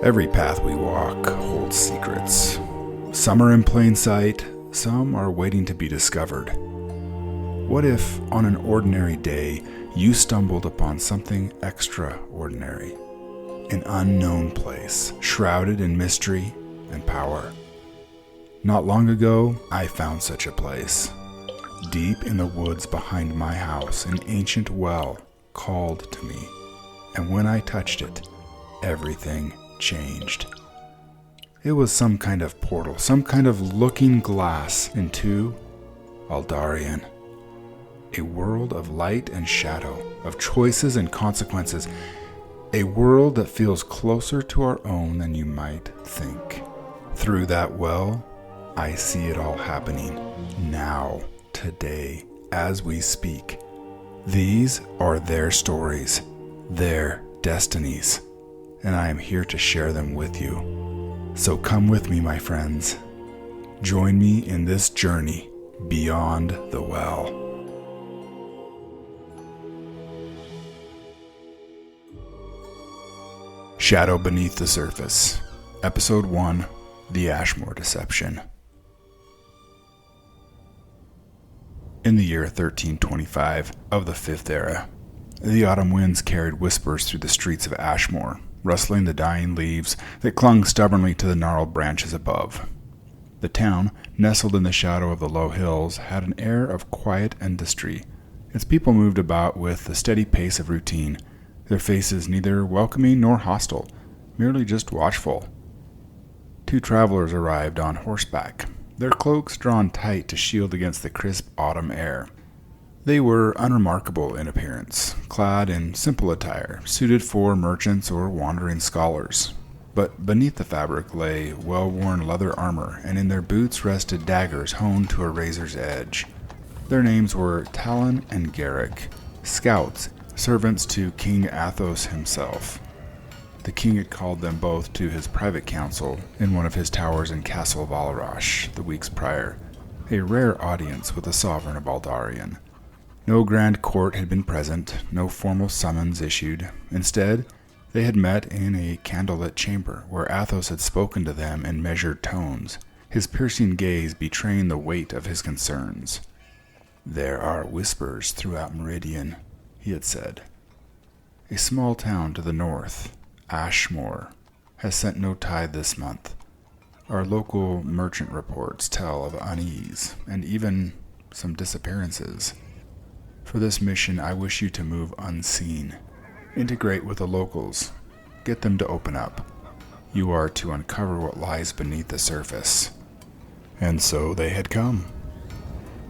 Every path we walk holds secrets. Some are in plain sight, some are waiting to be discovered. What if, on an ordinary day, you stumbled upon something extraordinary? An unknown place, shrouded in mystery and power. Not long ago, I found such a place. Deep in the woods behind my house, an ancient well called to me. And when I touched it, everything changed. It was some kind of portal, some kind of looking glass into Aldarion. A world of light and shadow, of choices and consequences. A world that feels closer to our own than you might think. Through that well, I see it all happening now, today, as we speak. These are their stories, their destinies, and I am here to share them with you. So come with me, my friends. Join me in this journey beyond the well. Shadow Beneath the Surface, Episode 1, The Ashmoore Deception. In the year 1325 of the Fifth Era, the autumn winds carried whispers through the streets of Ashmoore, rustling the dying leaves that clung stubbornly to the gnarled branches above. The town, nestled in the shadow of the low hills, had an air of quiet industry. Its people moved about with the steady pace of routine, their faces neither welcoming nor hostile, merely just watchful. Two travelers arrived on horseback, their cloaks drawn tight to shield against the crisp autumn air. They were unremarkable in appearance, clad in simple attire, suited for merchants or wandering scholars. But beneath the fabric lay well-worn leather armor, and in their boots rested daggers honed to a razor's edge. Their names were Talon and Garrick, scouts, servants to King Athos himself. The king had called them both to his private council in one of his towers in Castle Valarash the weeks prior, a rare audience with the sovereign of Aldarion. No grand court had been present, no formal summons issued. Instead, they had met in a candlelit chamber where Athos had spoken to them in measured tones, his piercing gaze betraying the weight of his concerns. "There are whispers throughout Meridian," he had said. "A small town to the north, Ashmoore, has sent no tithe this month. Our local merchant reports tell of unease and even some disappearances. For this mission, I wish you to move unseen. Integrate with the locals. Get them to open up. You are to uncover what lies beneath the surface." And so they had come.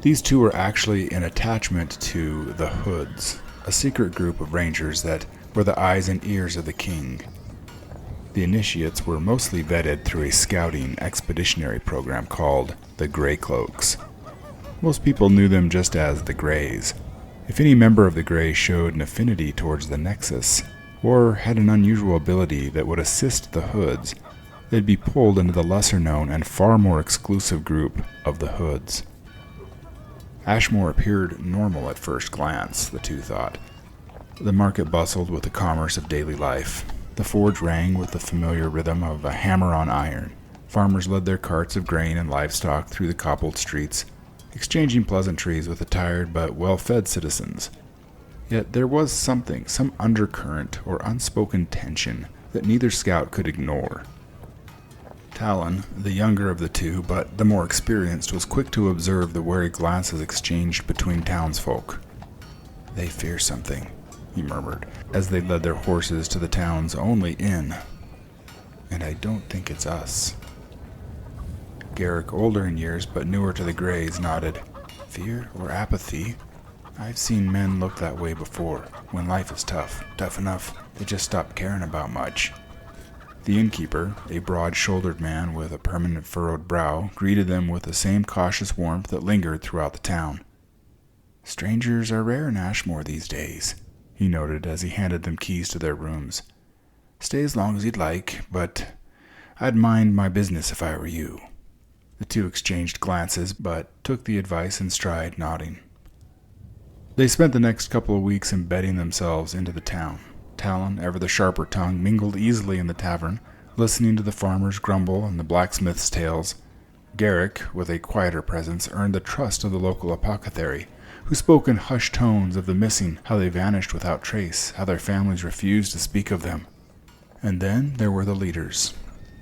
These two were actually an attachment to the Hoods, a secret group of rangers that were the eyes and ears of the king. The initiates were mostly vetted through a scouting expeditionary program called the Grey Cloaks. Most people knew them just as the Greys. If any member of the Grey showed an affinity towards the Nexus, or had an unusual ability that would assist the Hoods, they'd be pulled into the lesser-known and far more exclusive group of the Hoods. Ashmoore appeared normal at first glance, the two thought. The market bustled with the commerce of daily life. The forge rang with the familiar rhythm of a hammer on iron. Farmers led their carts of grain and livestock through the cobbled streets, exchanging pleasantries with the tired but well-fed citizens. Yet there was something, some undercurrent or unspoken tension that neither scout could ignore. Talon, the younger of the two but the more experienced, was quick to observe the wary glances exchanged between townsfolk. "They fear something," he murmured, as they led their horses to the town's only inn. "And I don't think it's us." Garrick, older in years but newer to the Greys, nodded. "Fear or apathy? I've seen men look that way before. When life is tough enough, they just stop caring about much." The innkeeper, a broad-shouldered man with a permanent furrowed brow, greeted them with the same cautious warmth that lingered throughout the town. "Strangers are rare in Ashmoore these days," he noted as he handed them keys to their rooms. "Stay as long as you'd like, but I'd mind my business if I were you." The two exchanged glances, but took the advice in stride, nodding. They spent the next couple of weeks embedding themselves into the town. Talon, ever the sharper tongue, mingled easily in the tavern, listening to the farmer's grumble and the blacksmith's tales. Garrick, with a quieter presence, earned the trust of the local apothecary, who spoke in hushed tones of the missing, how they vanished without trace, how their families refused to speak of them. And then there were the leaders.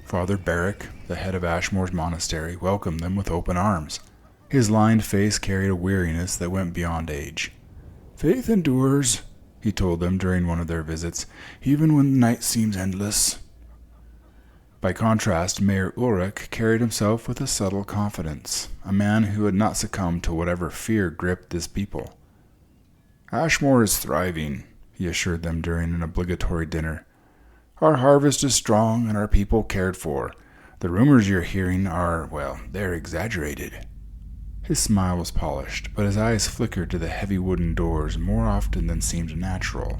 Father Barrick, the head of Ashmore's monastery, welcomed them with open arms. His lined face carried a weariness that went beyond age. "Faith endures," he told them during one of their visits, "even when the night seems endless." By contrast, Mayor Ulrich carried himself with a subtle confidence, a man who had not succumbed to whatever fear gripped this people. "Ashmoore is thriving," he assured them during an obligatory dinner. "Our harvest is strong and our people cared for. The rumors you're hearing are, well, they're exaggerated." His smile was polished, but his eyes flickered to the heavy wooden doors more often than seemed natural.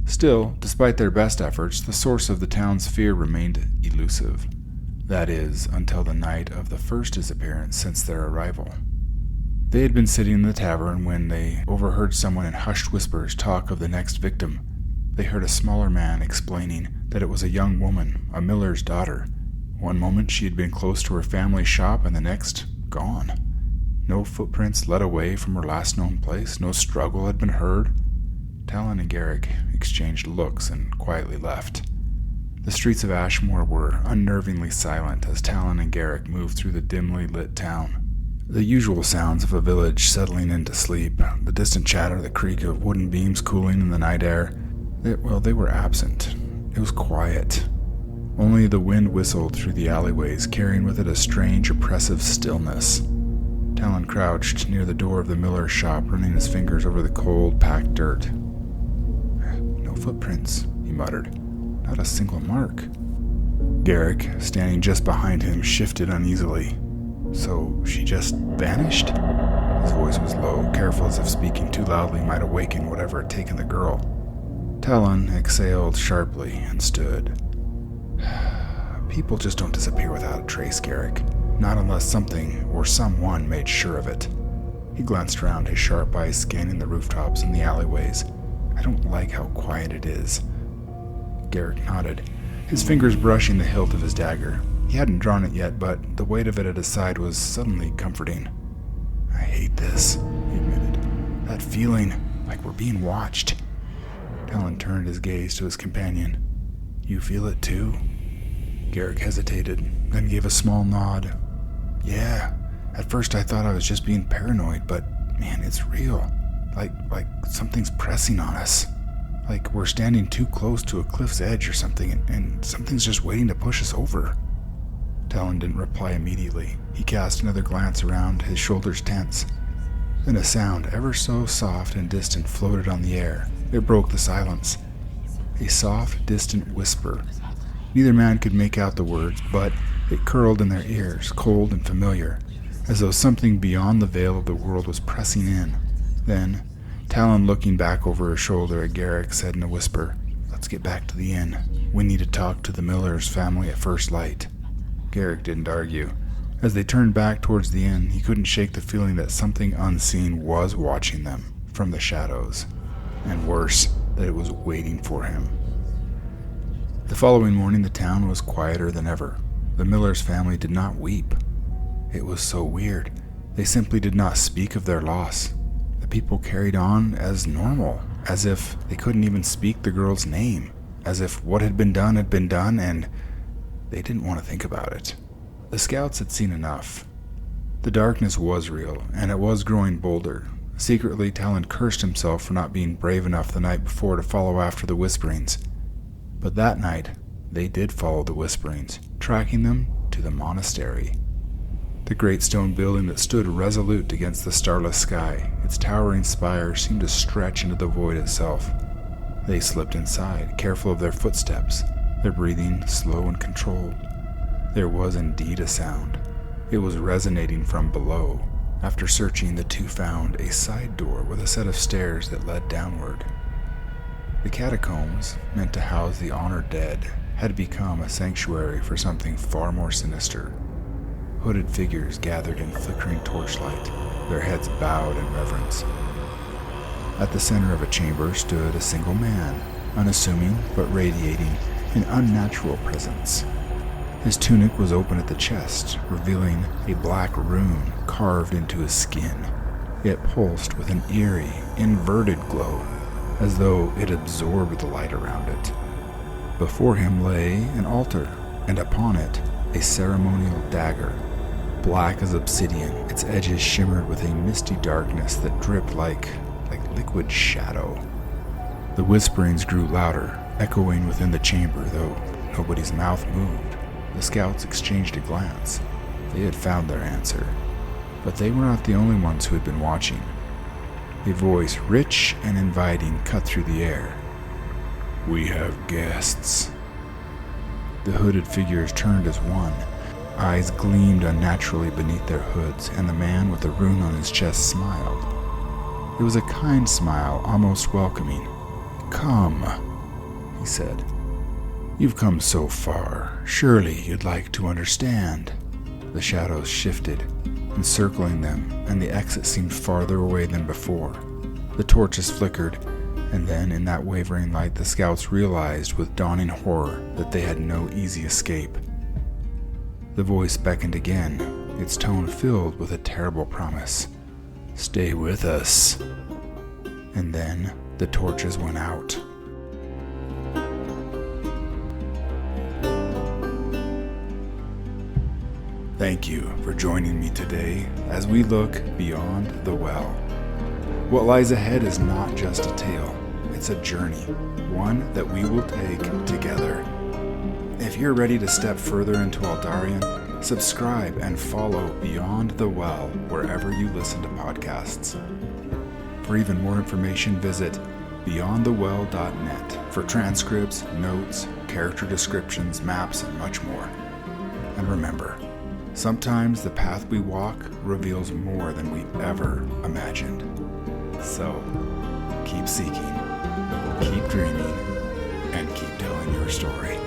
Still, despite their best efforts, the source of the town's fear remained elusive. That is, until the night of the first disappearance since their arrival. They had been sitting in the tavern when they overheard someone in hushed whispers talk of the next victim. They heard a smaller man explaining that it was a young woman, a miller's daughter. One moment she had been close to her family's shop, and the next, gone. No footprints led away from her last known place. No struggle had been heard. Talon and Garrick exchanged looks and quietly left. The streets of Ashmoore were unnervingly silent as Talon and Garrick moved through the dimly lit town. The usual sounds of a village settling into sleep, the distant chatter, the creak of wooden beams cooling in the night air, they were absent. It was quiet. Only the wind whistled through the alleyways, carrying with it a strange, oppressive stillness. Talon crouched near the door of the miller's shop, running his fingers over the cold, packed dirt. "No footprints," he muttered. "Not a single mark." Garrick, standing just behind him, shifted uneasily. "So she just vanished?" His voice was low, careful as if speaking too loudly might awaken whatever had taken the girl. Talon exhaled sharply and stood. "People just don't disappear without a trace, Garrick. Not unless something or someone made sure of it." He glanced around, his sharp eyes scanning the rooftops and the alleyways. "I don't like how quiet it is." Garrick nodded, his fingers brushing the hilt of his dagger. He hadn't drawn it yet, but the weight of it at his side was suddenly comforting. "I hate this," he admitted. "That feeling, like we're being watched." Talon turned his gaze to his companion. "You feel it too?" Garrick hesitated, then gave a small nod. "Yeah, at first I thought I was just being paranoid, but man, it's real. Like something's pressing on us. Like we're standing too close to a cliff's edge or something, and something's just waiting to push us over." Talon didn't reply immediately. He cast another glance around, his shoulders tense. Then a sound, ever so soft and distant, floated on the air. It broke the silence. A soft, distant whisper. Neither man could make out the words, but it curled in their ears, cold and familiar, as though something beyond the veil of the world was pressing in. Then, Talon, looking back over her shoulder at Garrick, said in a whisper, "Let's get back to the inn. We need to talk to the miller's family at first light." Garrick didn't argue. As they turned back towards the inn, he couldn't shake the feeling that something unseen was watching them from the shadows, and worse, that it was waiting for him. The following morning, the town was quieter than ever. The miller's family did not weep. It was so weird. They simply did not speak of their loss. The people carried on as normal, as if they couldn't even speak the girl's name, as if what had been done, and they didn't want to think about it. The scouts had seen enough. The darkness was real, and it was growing bolder. Secretly, Talon cursed himself for not being brave enough the night before to follow after the whisperings. But that night, they did follow the whisperings, tracking them to the monastery. The great stone building that stood resolute against the starless sky, its towering spire seemed to stretch into the void itself. They slipped inside, careful of their footsteps, their breathing slow and controlled. There was indeed a sound. It was resonating from below. After searching, the two found a side door with a set of stairs that led downward. The catacombs, meant to house the honored dead, had become a sanctuary for something far more sinister. Hooded figures gathered in flickering torchlight, their heads bowed in reverence. At the center of a chamber stood a single man, unassuming but radiating an unnatural presence. His tunic was open at the chest, revealing a black rune carved into his skin. It pulsed with an eerie, inverted glow, as though it absorbed the light around it. Before him lay an altar, and upon it a ceremonial dagger. Black as obsidian, its edges shimmered with a misty darkness that dripped like liquid shadow. The whisperings grew louder, echoing within the chamber, though nobody's mouth moved. The scouts exchanged a glance. They had found their answer. But they were not the only ones who had been watching. A voice, rich and inviting, cut through the air. "We have guests." The hooded figures turned as one. Eyes gleamed unnaturally beneath their hoods, and the man with the rune on his chest smiled. It was a kind smile, almost welcoming. "Come," he said. "You've come so far. Surely you'd like to understand." The shadows shifted, encircling them, and the exit seemed farther away than before. The torches flickered, and then in that wavering light the scouts realized with dawning horror that they had no easy escape. The voice beckoned again, its tone filled with a terrible promise. "Stay with us." And then the torches went out. Thank you for joining me today as we look beyond the well. What lies ahead is not just a tale, it's a journey, one that we will take together. If you're ready to step further into Aldarion, subscribe and follow Beyond the Well wherever you listen to podcasts. For even more information, visit beyondthewell.net for transcripts, notes, character descriptions, maps, and much more. And remember, sometimes the path we walk reveals more than we ever imagined. So, keep seeking, keep dreaming, and keep telling your story.